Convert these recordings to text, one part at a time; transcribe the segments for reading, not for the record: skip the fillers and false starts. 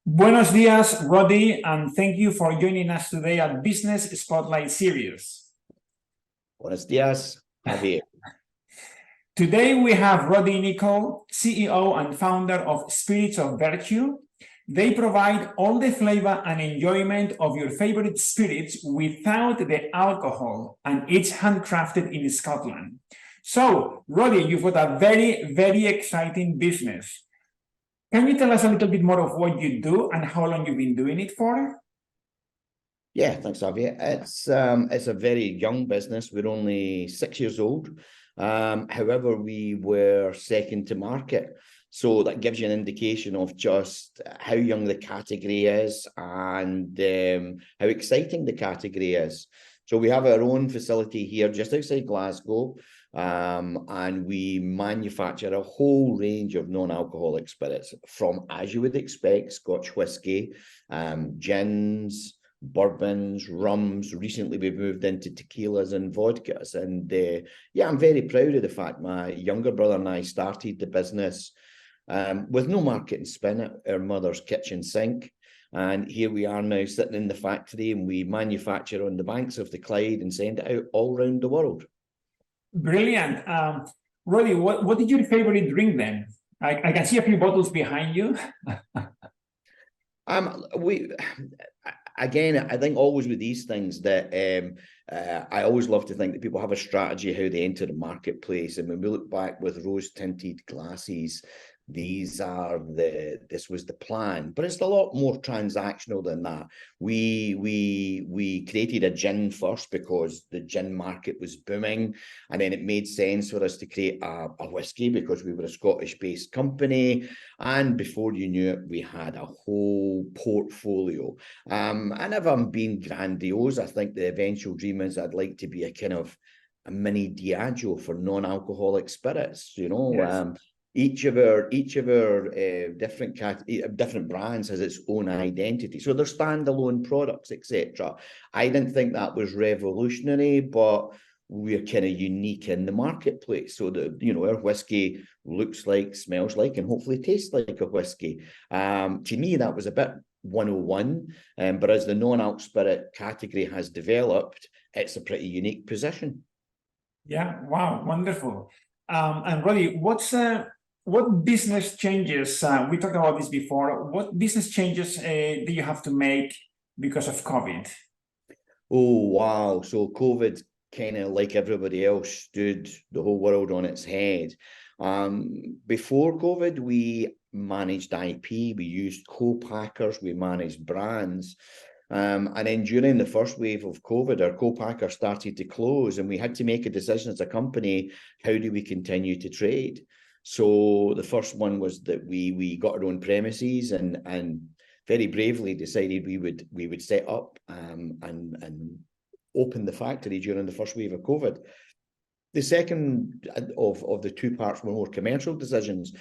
Buenos dias, Roddy, and thank you for joining us today at Business Spotlight Series. Buenos días, Javier. Today we have Roddy Nicoll, CEO and founder of Spirits of Virtue. They provide all the flavor and enjoyment of your favorite spirits without the alcohol, and it's handcrafted in Scotland. So, Roddy, you've got a very exciting business. Can you tell us a little bit more of what you do and how long you've been doing it for? Yeah, thanks, Javier. It's a very young business. We're only 6 years old. However, we were second to market. So that gives you an indication of just how young the category is and how exciting the category is. So we have our own facility here just outside Glasgow, and we manufacture a whole range of non-alcoholic spirits from, as you would expect, Scotch whisky, gins, bourbons, rums. Recently, we've moved into tequilas and vodkas. And yeah, I'm very proud of the fact my younger brother and I started the business with no market and spin at our mother's kitchen sink. And here we are now sitting in the factory, and we manufacture on the banks of the Clyde and send it out all around the world. Brilliant. Roddy, what is your favorite drink then? I can see a few bottles behind you. Again, I think always with these things that I always love to think that people have a strategy how they enter the marketplace. And when we look back with rose-tinted glasses, this was the plan, but it's a lot more transactional than that. We created a gin first because the gin market was booming, and then it made sense for us to create a whiskey because we were a Scottish-based company. And before you knew it, we had a whole portfolio. And if I'm being grandiose, I think the eventual dream is I'd like to be a kind of a mini Diageo for non-alcoholic spirits, you know. Yes. Each of our different brands has its own identity, so they're standalone products, etc. I didn't think that was revolutionary, but we're kind of unique in the marketplace. So our whiskey looks like, smells like, and hopefully tastes like a whiskey. To me, that was a bit 101. But as the non-alc spirit category has developed, it's a pretty unique position. Yeah. Wow. Wonderful. And Roddy, what business changes? We talked about this before. What business changes do you have to make because of COVID? Oh, wow. So COVID kind of, like everybody else, stood the whole world on its head. Before COVID, we managed IP, we used co-packers, we managed brands. And then during the first wave of COVID, our co-packer started to close, and we had to make a decision as a company, how do we continue to trade? So the first one was that we got our own premises and very bravely decided we would set up and open the factory during the first wave of COVID. The second of the two parts were more commercial decisions.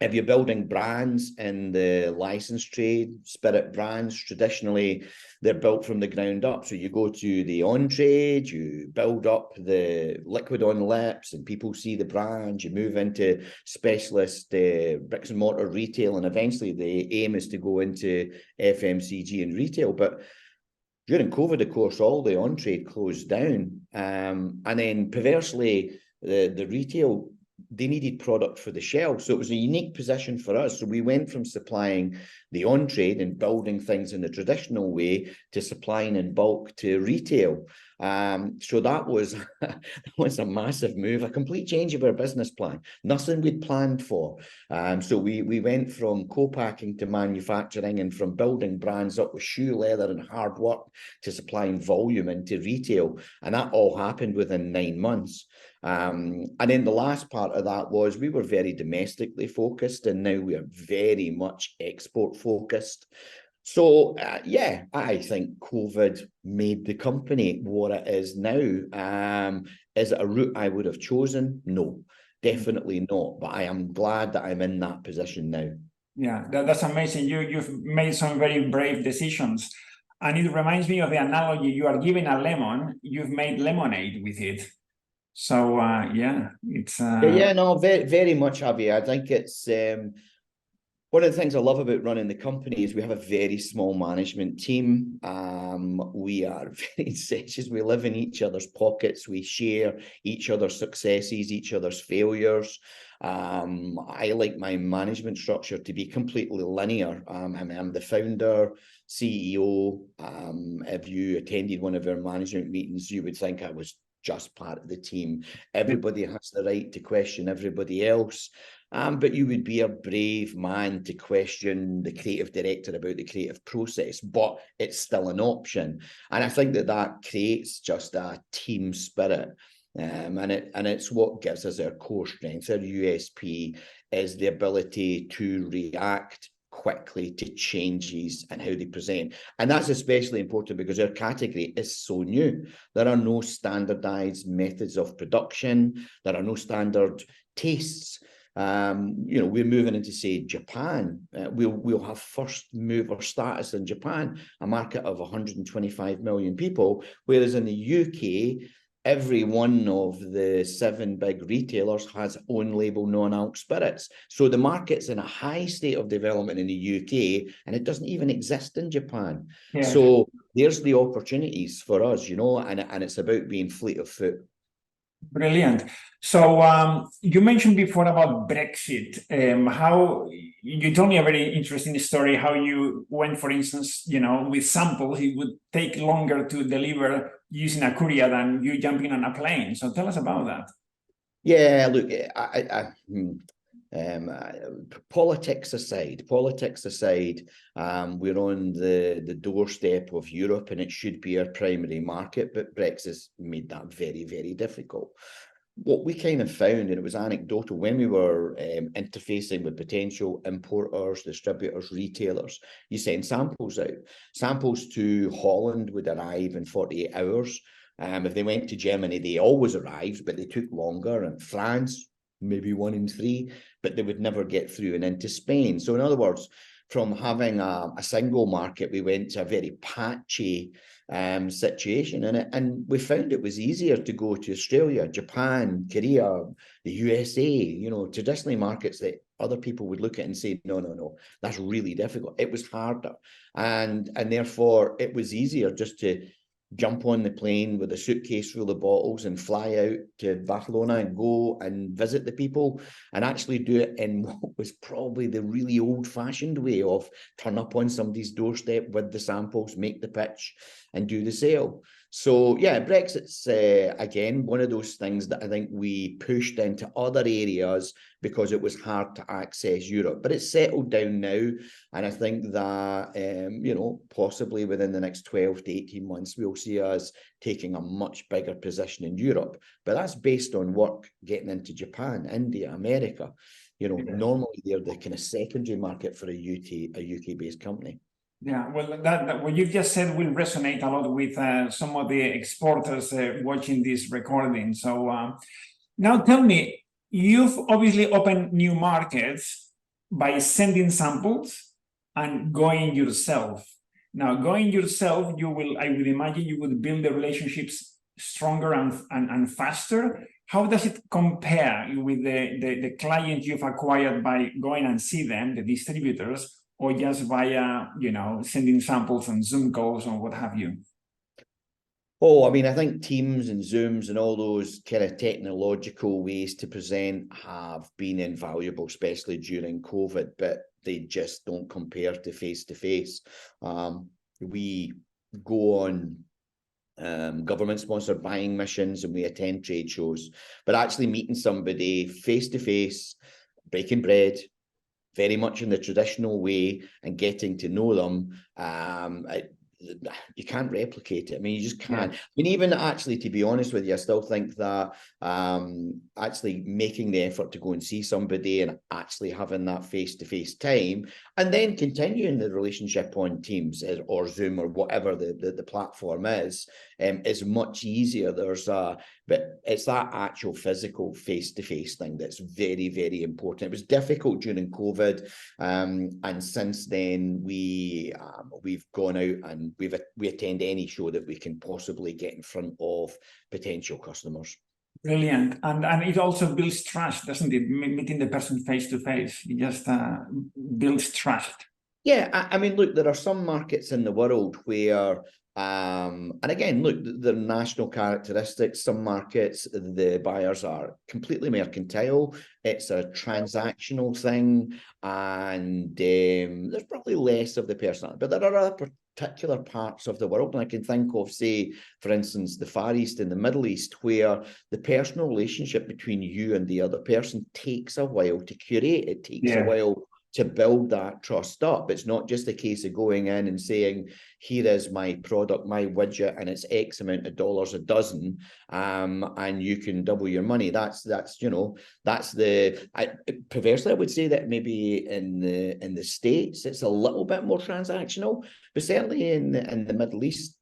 If you're building brands in the licensed trade, spirit brands, traditionally, they're built from the ground up. So you go to the on-trade, you build up the liquid on lips, and people see the brand. You move into specialist bricks and mortar retail, and eventually the aim is to go into FMCG and retail. But during COVID, of course, all the on-trade closed down. And then perversely, the retail, they needed product for the shelf. So it was a unique position for us. So we went from supplying the on-trade and building things in the traditional way to supplying in bulk to retail. So that was, that was a massive move, a complete change of our business plan. Nothing we'd planned for. So we went from co-packing to manufacturing, and from building brands up with shoe leather and hard work to supplying volume into retail. And that all happened within 9 months. And then the last part of that was we were very domestically focused, and now we are very much export focused. So yeah, I think COVID made the company what it is now. Is it a route I would have chosen? No, definitely not. But I am glad that I'm in that position now. Yeah, that's amazing. You've made some very brave decisions. And it reminds me of the analogy, you are giving a lemon, you've made lemonade with it. So yeah, it's Yeah, no, very much, Javier. I think it's One of the things I love about running the company is we have a very small management team. We are very incestuous. We live in each other's pockets. We share each other's successes, each other's failures. I like my management structure to be completely linear. I'm the founder, CEO. If you attended one of our management meetings, you would think I was just part of the team. Everybody has the right to question everybody else. But you would be a brave man to question the creative director about the creative process, but it's still an option. And I think that creates just a team spirit. And it's what gives us our core strength. Our USP is the ability to react quickly to changes and how they present. And that's especially important because our category is so new. There are no standardized methods of production. There are no standard tastes. We're moving into, say, Japan. We'll have first mover status in Japan, a market of 125 million people, whereas in the UK, every one of the 7 big retailers has own label non-alc spirits. So the market's in a high state of development in the UK, and it doesn't even exist in Japan. Yeah. So there's the opportunities for us, and it's about being fleet of foot. Brilliant. So you mentioned before about Brexit. How you told me a very interesting story. How you went, for instance, with samples, it would take longer to deliver using a courier than you jumping on a plane. So tell us about that. Yeah, look, politics aside, we're on the doorstep of Europe, and it should be our primary market, but Brexit's made that very, very difficult. What we kind of found, and it was anecdotal, when we were interfacing with potential importers, distributors, retailers, you send samples out. Samples to Holland would arrive in 48 hours. If they went to Germany, they always arrived, but they took longer. And France, maybe 1 in 3, but they would never get through and into Spain. So in other words, from having a single market, we went to a very patchy situation, and we found it was easier to go to Australia, Japan, Korea, the USA, traditionally markets that other people would look at and say, no, that's really difficult. It was harder, and therefore it was easier just to jump on the plane with a suitcase full of bottles and fly out to Barcelona and go and visit the people and actually do it in what was probably the really old-fashioned way of turn up on somebody's doorstep with the samples, make the pitch and do the sale. So yeah, Brexit's again one of those things that I think we pushed into other areas because it was hard to access Europe, but it's settled down now, and I think that possibly within the next 12 to 18 months we'll see us taking a much bigger position in Europe. But that's based on work getting into Japan, India, America. Normally they're the kind of secondary market for a UK based company. Yeah, well, that what you've just said will resonate a lot with some of the exporters watching this recording. So now tell me, you've obviously opened new markets by sending samples and going yourself. Now, going yourself, I would imagine you would build the relationships stronger and faster. How does it compare with the clients you've acquired by going and see them, the distributors, or just via, sending samples and Zoom calls or what have you? Oh, I mean, I think Teams and Zooms and all those kind of technological ways to present have been invaluable, especially during COVID, but they just don't compare to face-to-face. We go on government-sponsored buying missions and we attend trade shows, but actually meeting somebody face-to-face, breaking bread, very much in the traditional way, and getting to know them, you can't replicate it. I mean, you just can't. Yeah. I mean, even actually, to be honest with you, I still think that actually making the effort to go and see somebody and actually having that face-to-face time, and then continuing the relationship on Teams or Zoom or whatever the platform is much easier. But it's that actual physical face-to-face thing that's very, very important. It was difficult during COVID, and since then we've gone out and we attend any show that we can possibly get in front of potential customers. Brilliant. And it also builds trust, doesn't it? Meeting the person face to face. It just builds trust. Yeah, I mean, look, there are some markets in the world where, and again, look, the national characteristics, some markets, the buyers are completely mercantile. It's a transactional thing, and there's probably less of the personality. But there are other particular parts of the world, and I can think of, say, for instance, the Far East and the Middle East, where the personal relationship between you and the other person takes a while to curate. It takes a while to build that trust up. It's not just a case of going in and saying, here is my product, my widget, and it's X amount of dollars a dozen, and you can double your money. That's perversely, I would say that maybe in the States, it's a little bit more transactional, but certainly in the Middle East,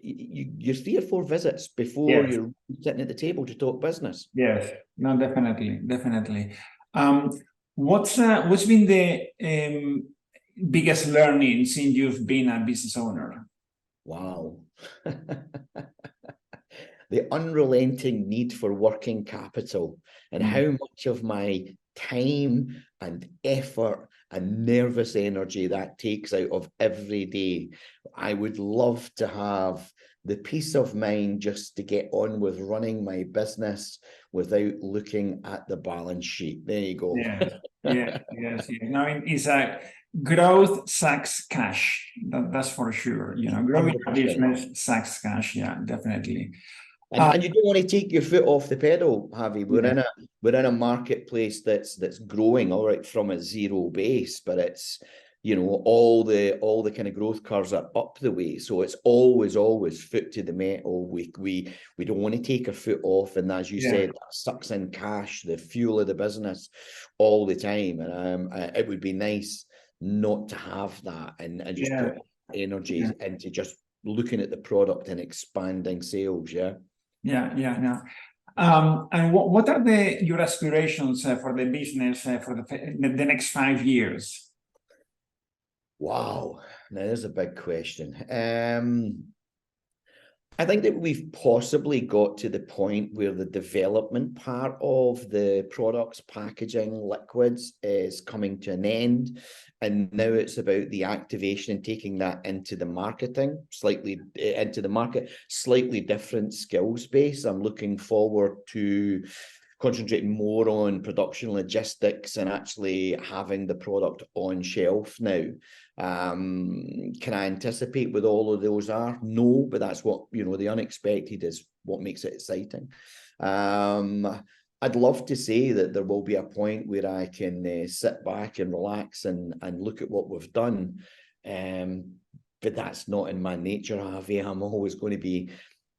you're 3 or 4 visits before you're sitting at the table to talk business. Yes, no, definitely. What's been the biggest learning since you've been a business owner? Wow. The unrelenting need for working capital, and how much of my time and effort and nervous energy that takes out of every day. I would love to have the peace of mind just to get on with running my business without looking at the balance sheet. There you go. Yes. No, it's a growth sucks cash. That's for sure. Growing a 100%. business sucks cash. Yeah, definitely. And you don't want to take your foot off the pedal, Javi. We're in a marketplace that's growing, all right, from a zero base, but it's, all the kind of growth curves are up the way. So it's always foot to the metal. We don't want to take our foot off, and as you said, that sucks in cash, the fuel of the business, all the time. And it would be nice not to have that, and just put energy into just looking at the product and expanding sales. No. And what are your aspirations for the business for the next 5 years? Wow, now there's a big question. I think that we've possibly got to the point where the development part of the products, packaging, liquids is coming to an end. And now it's about the activation and taking that into the marketing, slightly different skills base. I'm looking forward to concentrating more on production logistics and actually having the product on shelf now. Can I anticipate what all of those are? No, but that's what, the unexpected is what makes it exciting. I'd love to say that there will be a point where I can sit back and relax and look at what we've done. But that's not in my nature, Javi. I'm always going to be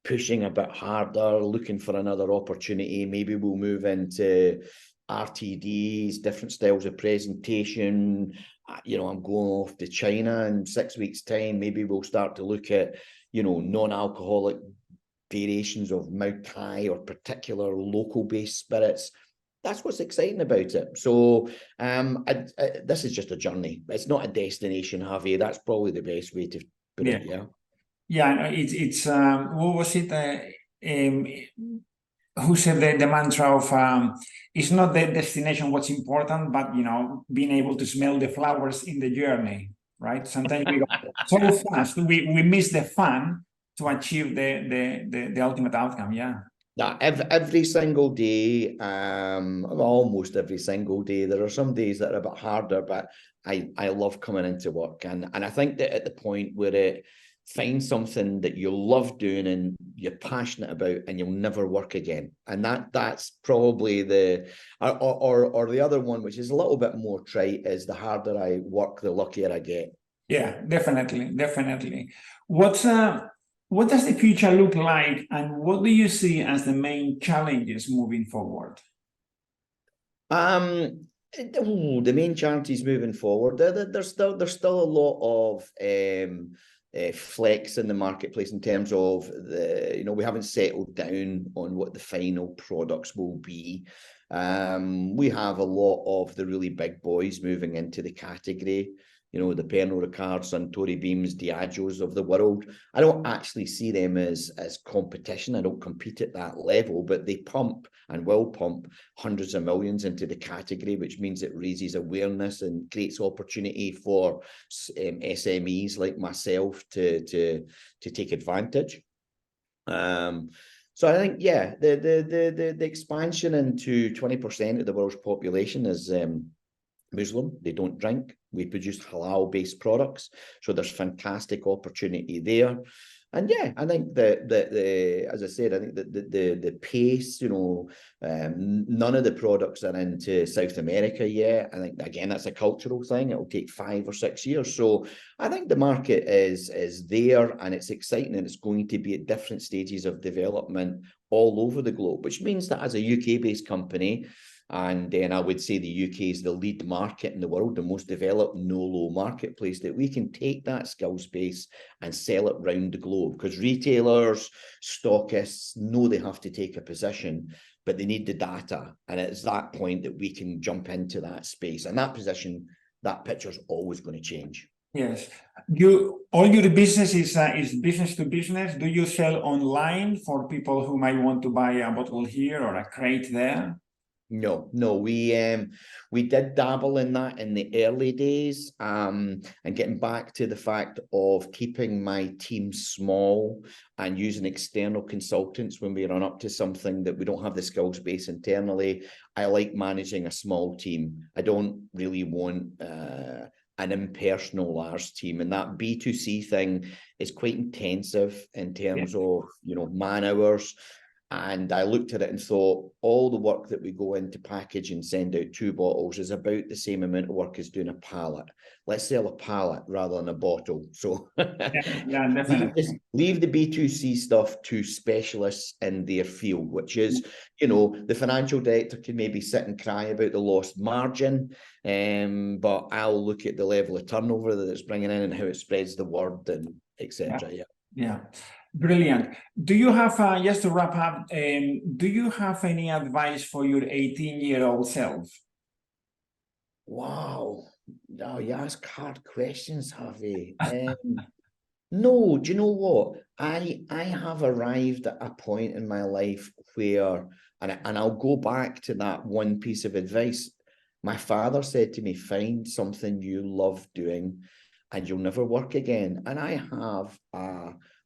pushing a bit harder, looking for another opportunity. Maybe we'll move into RTDs, different styles of presentation. I'm going off to China in 6 weeks' time. Maybe we'll start to look at, non-alcoholic variations of Mau Tai or particular local-based spirits. That's what's exciting about it. So this is just a journey. It's not a destination, Javier. That's probably the best way to put it. It's what was it? Who said the mantra of it's not the destination what's important, but being able to smell the flowers in the journey, right? Sometimes we go so fast, we miss the fun to achieve the ultimate outcome. Every single day, almost every single day. There are some days that are a bit harder, but I love coming into work, and I think that at the point where find something that you love doing and you're passionate about, and you'll never work again. And that's probably or the other one, which is a little bit more trite, is the harder I work, the luckier I get. Yeah, definitely. What does the future look like, and what do you see as the main challenges moving forward? The main challenges moving forward, there's still a lot of flex in the marketplace in terms of we haven't settled down on what the final products will be. We have a lot of the really big boys moving into the category. you know, the Pernod Ricards, Suntory Beams, Diageos of the world. I don't actually see them as competition. I don't compete at that level, but they pump and will pump hundreds of millions into the category, which means it raises awareness and creates opportunity for SMEs like myself to take advantage. So I think, yeah, the expansion into 20% of the world's population is Muslim. They don't drink. We produce halal-based products, so there's fantastic opportunity there. And yeah, I think that as I said, I think that the pace, you know, none of the products are into South America yet. I think again that's a cultural thing. It will take 5 or 6 years. So I think the market is there, and it's exciting, and it's going to be at different stages of development all over the globe, which means that as a UK-based company, and then I would say the UK is the lead market in the world, the most developed no-low marketplace, that we can take that skills base and sell it round the globe. Because retailers, stockists know they have to take a position, but they need the data. And it's that point that we can jump into that space. And that position, that picture's always going to change. Yes. All your business is business to business. Do you sell online for people who might want to buy a bottle here or a crate there? No, we did dabble in that in the early days, and getting back to the fact of keeping my team small and using external consultants when we run up to something that we don't have the skills base internally. I like managing a small team. I don't really want an impersonal large team, and that B2C thing is quite intensive in terms of, you know, man hours. And I looked at it and thought, all the work that we go into package and send out 2 bottles is about the same amount of work as doing a pallet. Let's sell a pallet rather than a bottle. So yeah, definitely. leave the B2C stuff to specialists in their field, which is, you know, the financial director can maybe sit and cry about the lost margin, but I'll look at the level of turnover that it's bringing in and how it spreads the word and etc. Yeah. Brilliant. Do you have, just to wrap up, do you have any advice for your 18-year-old self? Wow. No, you ask hard questions, Harvey. No, do you know what? I have arrived at a point in my life where, and I'll go back to that one piece of advice. My father said to me, find something you love doing and you'll never work again. And I have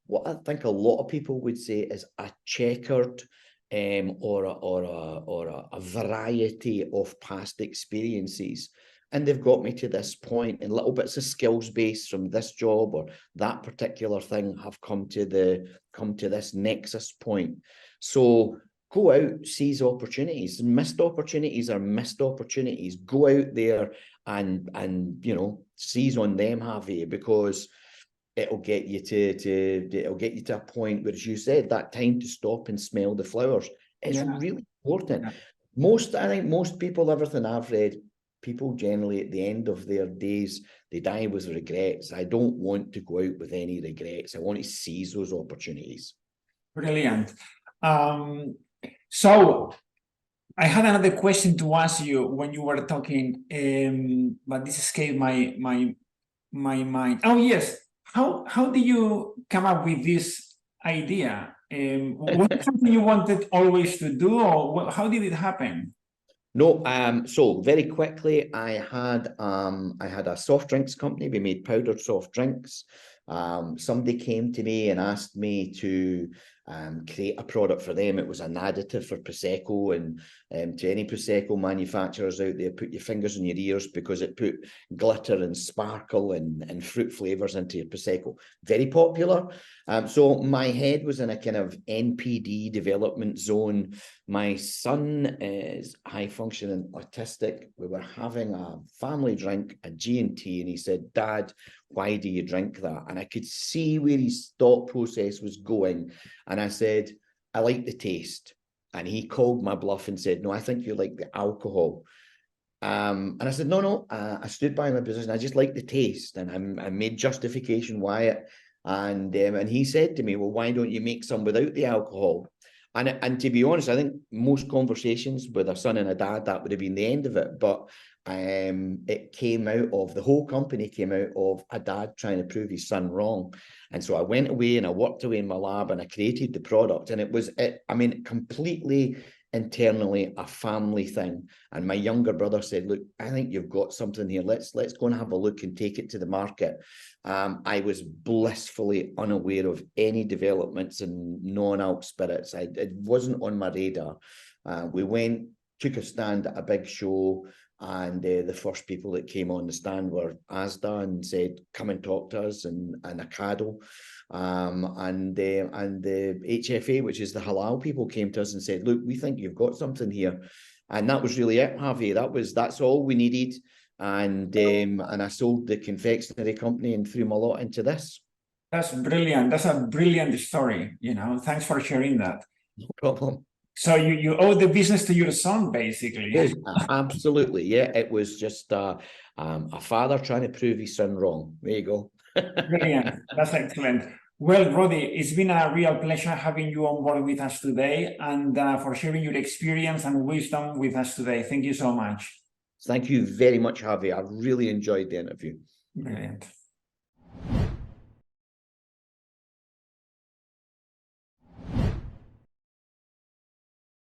what I think a lot of people would say is a checkered or a variety of past experiences. And they've got me to this point, and little bits of skills base from this job or that particular thing have come to this nexus point. So go out, seize opportunities. Missed opportunities are missed opportunities. Go out there and you know, seize on them, Javi, because it'll get you to a point where, as you said, that time to stop and smell the flowers is really important. I think most people, everything I've read, people generally at the end of their days, they die with regrets. I don't want to go out with any regrets. I want to seize those opportunities. Brilliant. So I had another question to ask you when you were talking, but this escaped my mind. Oh yes. How did you come up with this idea? Was it something you wanted always to do, or how did it happen? No, so very quickly, I had a soft drinks company. We made powdered soft drinks. Somebody came to me and asked me to create a product for them. It was an additive for Prosecco, and to any Prosecco manufacturers out there, put your fingers in your ears, because it put glitter and sparkle and fruit flavors into your Prosecco. Very popular. So my head was in a kind of NPD development zone. My son is high functioning autistic. We were having a family drink, a G&T, and he said, "Dad, why do you drink that?" And I could see where his thought process was going. And I said, "I like the taste." And he called my bluff and said, "No, I think you like the alcohol." And I said, no, I stood by my position. I just like the taste. And I made justification why it. And he said to me, "Well, why don't you make some without the alcohol?" And to be honest, I think most conversations with a son and a dad, that would have been the end of it. But it came out of, the whole company came out of a dad trying to prove his son wrong. And so I went away and I worked away in my lab and I created the product. And it was, I mean, completely internally a family thing. And my younger brother said, look, I think you've got something here. Let's go and have a look and take it to the market. I was blissfully unaware of any developments in non-alc spirits. It wasn't on my radar. We went, took a stand at a big show, and the first people that came on the stand were Asda and said, come and talk to us, and Acado. And the HFA, which is the halal people, came to us and said, look, we think you've got something here. And that was really it, Javi. That's all we needed. And I sold the confectionery company and threw my lot into this. That's brilliant. That's a brilliant story. You know, thanks for sharing that. No problem. So you owe the business to your son, basically. Yes, absolutely. Yeah, it was just a father trying to prove his son wrong. There you go. Brilliant. That's excellent. Well, Roddy, it's been a real pleasure having you on board with us today, and for sharing your experience and wisdom with us today. Thank you so much. Thank you very much, Javi. I really enjoyed the interview. Brilliant.